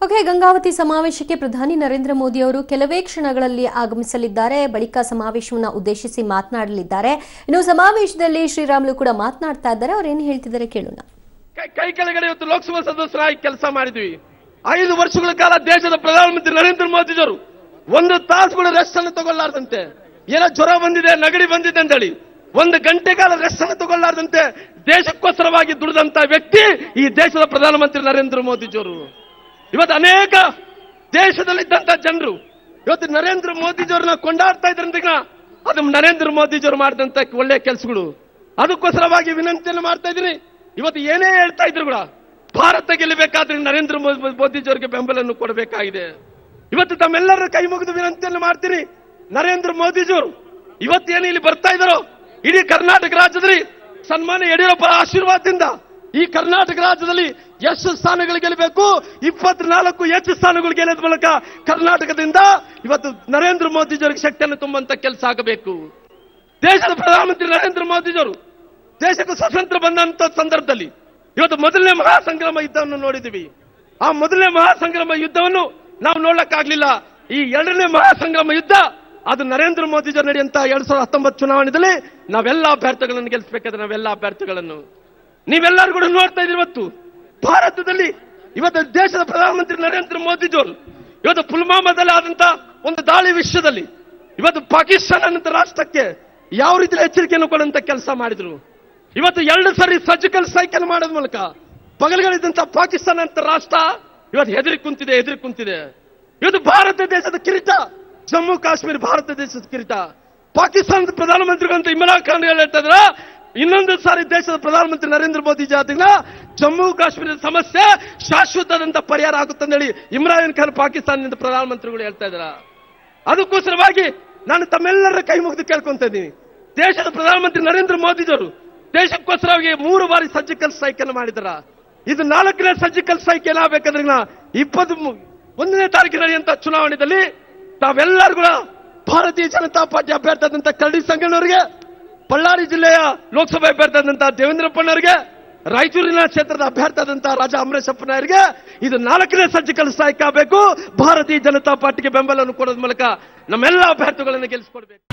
Okay, Gangavathi ಸಮಾವೇಶಕ್ಕೆ ಪ್ರಧಾನಿ ನರೇಂದ್ರ ಮೋದಿ ಅವರು ಕೆಲವೇ ಕ್ಷಣಗಳಲ್ಲಿ ಆಗಮಿಸಲಿದ್ದಾರೆ. ಬಳಿಕ ಸಮಾವೇಶವನ್ನು ಉದ್ದೇಶಿಸಿ ಮಾತನಾಡಲಿದ್ದಾರೆ. ಇನ್ನು ಸಮಾವೇಶದಲ್ಲಿ ಶ್ರೀರಾಮುಲು ಕೂಡ ಮಾತನಾಡ್ತಾ ಇದ್ದಾರೆ. ಅವ್ರು ಏನು ಹೇಳ್ತಿದ್ದಾರೆ ಕೇಳೋಣ. ಕೈ ಕೆಳಗಡೆ ಇವತ್ತು ಲೋಕಸಭಾ ಸದಸ್ಯರಾಗಿ ಕೆಲಸ ಮಾಡಿದ್ವಿ. 5 ವರ್ಷಗಳ ಕಾಲ ದೇಶದ ಪ್ರಧಾನಮಂತ್ರಿ ನರೇಂದ್ರ ಮೋದಿಜವರು 1 ತಾಸು ಕೂಡ ರೆಸ್ಟ್ ಅನ್ನು ತಗೊಳ್ಳಾರ್ದಂತೆ, ಏನೋ ಜ್ವರ ಬಂದಿದೆ, ನೆಗಡಿ ಬಂದಿದೆ ಅಂತ ಹೇಳಿ 1 ಗಂಟೆ ಕಾಲ ರೆಸ್ಟ್ ಅನ್ನು ತಗೊಳ್ಳಾರ್ದಂತೆ ದೇಶಕ್ಕೋಸ್ಕರವಾಗಿ ದುಡಿದಂತ ವ್ಯಕ್ತಿ ಈ ದೇಶದ ಪ್ರಧಾನಮಂತ್ರಿ ನರೇಂದ್ರ ಮೋದಿಜಿಯವರು. ಇವತ್ತು ಅನೇಕ ದೇಶದಲ್ಲಿದ್ದಂತ ಜನರು ಇವತ್ತು ನರೇಂದ್ರ ಮೋದಿಜಿಯವರನ್ನ ಕೊಂಡಾಡ್ತಾ ಇದ್ರಂತ, ಅದು ನರೇಂದ್ರ ಮೋದಿಜಿಯವರು ಮಾಡಿದಂತ ಒಳ್ಳೆ ಕೆಲಸಗಳು. ಅದಕ್ಕೋಸ್ಕರವಾಗಿ ವಿನಂತಿಯನ್ನು ಮಾಡ್ತಾ ಇದ್ದೀನಿ. ಇವತ್ತು ಏನೇ ಹೇಳ್ತಾ ಇದ್ರು ಕೂಡ ಭಾರತ ಗೆಲ್ಲಬೇಕಾದ್ರೆ ನರೇಂದ್ರ ಮೋದಿಜಿಯವರಿಗೆ ಬೆಂಬಲವನ್ನು ಕೊಡಬೇಕಾಗಿದೆ. ಇವತ್ತು ತಮ್ಮೆಲ್ಲರ ಕೈ ಮುಗಿದು ವಿನಂತಿಯನ್ನು ಮಾಡ್ತೀನಿ. ನರೇಂದ್ರ ಮೋದಿಜಿಯವರು ಇವತ್ತೇನು ಇಲ್ಲಿ ಬರ್ತಾ ಇದ್ದಾರೋ, ಇಡೀ ಕರ್ನಾಟಕ ರಾಜ್ಯದಲ್ಲಿ ಸನ್ಮಾನ್ಯ ಯಡಿಯೂರಪ್ಪ ಆಶೀರ್ವಾದದಿಂದ ಈ ಕರ್ನಾಟಕ ರಾಜ್ಯದಲ್ಲಿ ಎಷ್ಟು ಸ್ಥಾನಗಳು ಗೆಲ್ಲಬೇಕು, 24 ಹೆಚ್ಚು ಸ್ಥಾನಗಳು ಗೆಲ್ಲದ ಮೂಲಕ ಕರ್ನಾಟಕದಿಂದ ಇವತ್ತು ನರೇಂದ್ರ ಮೋದಿಜಿಯವರಿಗೆ ಶಕ್ತಿಯನ್ನು ತುಂಬುವಂತ ಕೆಲಸ ಆಗಬೇಕು. ದೇಶದ ಪ್ರಧಾನಮಂತ್ರಿ ನರೇಂದ್ರ ಮೋದಿಜಿಯವರು ದೇಶಕ್ಕೆ ಸ್ವಾತಂತ್ರ್ಯ ಬಂದಂತ ಸಂದರ್ಭದಲ್ಲಿ ಇವತ್ತು ಮೊದಲನೇ ಮಹಾಸಂಗ್ರಾಮ ಯುದ್ಧವನ್ನು ನೋಡಿದ್ದೀವಿ. ಆ ಮೊದಲನೇ ಮಹಾಸಂಗ್ರಾಮ ಯುದ್ಧವನ್ನು ನಾವು ನೋಡಕ್ಕಾಗ್ಲಿಲ್ಲ. ಈ 2ನೇ ಮಹಾಸಂಗ್ರಾಮ ಯುದ್ಧ ಅದು ನರೇಂದ್ರ ಮೋದಿಜಿಯವರು ನಡೆಯುವಂತ 2019 ಚುನಾವಣೆಯಲ್ಲಿ ನಾವೆಲ್ಲ ಅಭ್ಯರ್ಥಿಗಳನ್ನು ಗೆಲ್ಲಿಸಬೇಕಾದ್ರೆ ನಾವೆಲ್ಲ ಅಭ್ಯರ್ಥಿಗಳನ್ನು ನೀವೆಲ್ಲರೂ ಕೂಡ ನೋಡ್ತಾ ಇದ್ದೀರಿ. ಇವತ್ತು ಭಾರತದಲ್ಲಿ ಇವತ್ತು ದೇಶದ ಪ್ರಧಾನಮಂತ್ರಿ ನರೇಂದ್ರ ಮೋದಿಜಿಯವರು ಇವತ್ತು ಪುಲ್ವಾಮಾದಲ್ಲಿ ಆದಂತ ಒಂದು ದಾಳಿ ವಿಷಯದಲ್ಲಿ ಇವತ್ತು ಪಾಕಿಸ್ತಾನ ಅಂತ ರಾಷ್ಟ್ರಕ್ಕೆ ಯಾವ ರೀತಿ ಎಚ್ಚರಿಕೆಯನ್ನು ಕೊಡುವಂತ ಕೆಲಸ ಮಾಡಿದ್ರು. ಇವತ್ತು 2 ಸರಿ ಸರ್ಜಿಕಲ್ ಸ್ಟ್ರೈಕ್ ಅನ್ನು ಮಾಡೋದ್ ಮೂಲಕ ಪಗಲುಗಳಿದ್ದಂತ ಪಾಕಿಸ್ತಾನ ಅಂತ ರಾಷ್ಟ್ರ ಇವತ್ತು ಹೆದರಿ ಕುಂತಿದೆ. ಇವತ್ತು ಭಾರತ ದೇಶದ ಕಿರೀಟ ಜಮ್ಮು ಕಾಶ್ಮೀರ ಭಾರತ ದೇಶದ ಕಿರೀಟ. ಪಾಕಿಸ್ತಾನದ ಪ್ರಧಾನಮಂತ್ರಿಗಳಂತ ಇಮ್ರಾನ್ ಖಾನ್ ಹೇಳ್ತಾ ಇದ್ರ, ಇನ್ನೊಂದು ಸಾರಿ ದೇಶದ ಪ್ರಧಾನಮಂತ್ರಿ ನರೇಂದ್ರ ಮೋದಿ ಆದಾಗ ಜಮ್ಮು ಕಾಶ್ಮೀರದ ಸಮಸ್ಯೆ ಶಾಶ್ವತದಂತ ಪರಿಹಾರ ಆಗುತ್ತಂದೇಳಿ ಇಮ್ರಾನ್ ಖಾನ್ ಪಾಕಿಸ್ತಾನದಿಂದ ಪ್ರಧಾನಮಂತ್ರಿಗಳು ಹೇಳ್ತಾ ಇದ್ರ. ಅದಕ್ಕೋಸ್ಕರವಾಗಿ ನಾನು ತಮ್ಮೆಲ್ಲರ ಕೈ ಮುಗಿದು ಕೇಳ್ಕೊಂತ ಇದ್ದೀನಿ. ದೇಶದ ಪ್ರಧಾನಮಂತ್ರಿ ನರೇಂದ್ರ ಮೋದಿಜಿಯವರು ದೇಶಕ್ಕೋಸ್ಕರವಾಗಿ 3 ಬಾರಿ ಸರ್ಜಿಕಲ್ ಸ್ಟ್ರೈಕ್ ಅನ್ನು ಮಾಡಿದಾರ. ಇದು 4ನೇ ಸರ್ಜಿಕಲ್ ಸ್ಟ್ರೈಕ್ ಏನಾಗಬೇಕಂದ್ರೆ 21ನೇ ತಾರೀಕು ನಡೆಯುವಂತ ಚುನಾವಣೆಯಲ್ಲಿ ತಾವೆಲ್ಲರೂ ಕೂಡ ಭಾರತೀಯ ಜನತಾ ಪಾರ್ಟಿ ಅಭ್ಯರ್ಥಿಯಾದಂತಹ ಕರಡಿ ಸಂಗಣ್ಣವರಿಗೆ, ಬಳ್ಳಾರಿ ಜಿಲ್ಲೆಯ ಲೋಕಸಭಾ ಅಭ್ಯರ್ಥಿಯಾದಂತಹ ದೇವೇಂದ್ರಪ್ಪನವರಿಗೆ, ರಾಯಚೂರಿನ ಕ್ಷೇತ್ರದ ಅಭ್ಯರ್ಥಿಯಾದಂತಹ ರಾಜಾ ಅಮರೇಶಪ್ಪನವರಿಗೆ ಇದು 4ನೇ ಸರ್ಜಿಕಲ್ ಸ್ಟ್ರೈಕ್ ಆಗಬೇಕು. ಭಾರತೀಯ ಜನತಾ ಪಾರ್ಟಿಗೆ ಬೆಂಬಲವನ್ನು ಕೊಡೋದ್ರ ಮೂಲಕ ನಮ್ಮೆಲ್ಲ ಅಭ್ಯರ್ಥಿಗಳನ್ನು ಗೆಲ್ಲಿಸಿಕೊಡ್ಬೇಕು.